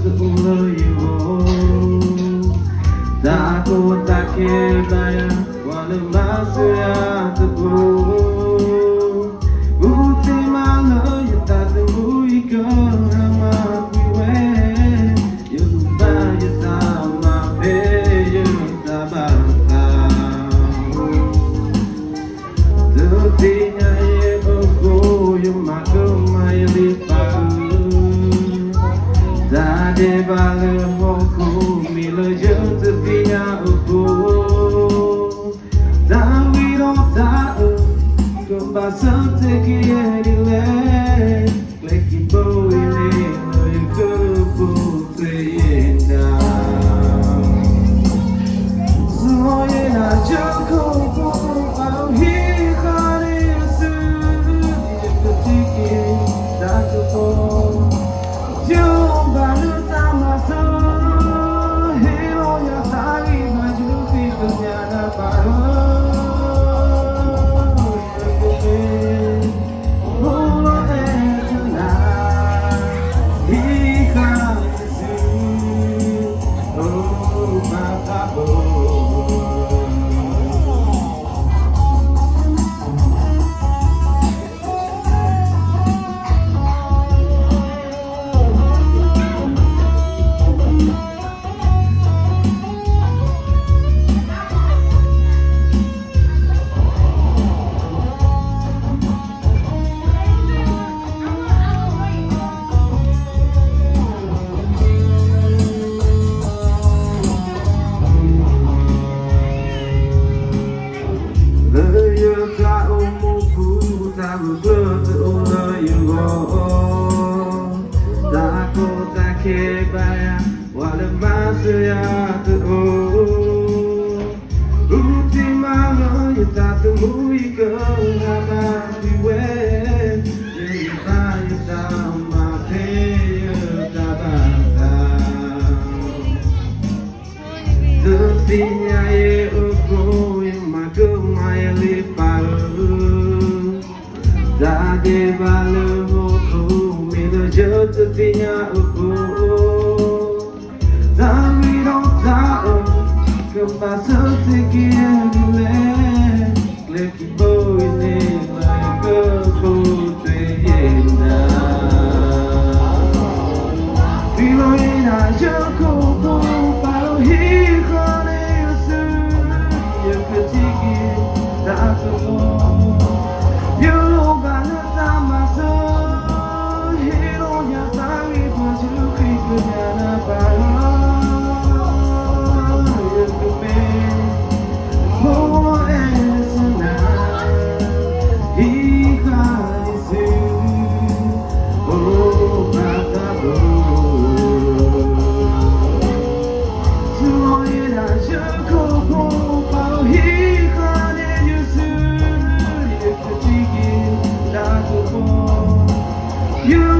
울어요 다고 딱해봐야 원은 마스야 뜨고 웃지 말아요 따뜻 무이거 아마 위에 유바야 담아 배요 따바다 듣디냐에 오고 요만큼 마일리파 Dade vale moku milo junto vinha uku Davi rota com bastante que ele é Leki bo ele no yukubu treinda Zoye na joko bo au hikari usu Yekutiki daku bo Jom balu tamaso hero ya tagi maju di dunia baru Mula etna ikasi oh bapabo Kebaya wala masaya to Ultima lo yutatu muiko haba biwe Yeba yutama peyo tabata Tupinya ye uko yumako maya liparu Dade vale moku milo jotu pinya uko Davi rota com bastante que ele é Leki bo ele vai go treinda Vilo ina joko bo paro hikone usu Yekutiki daku bo Yoga no tamaso hero ya tangi baju kikunya baru You know,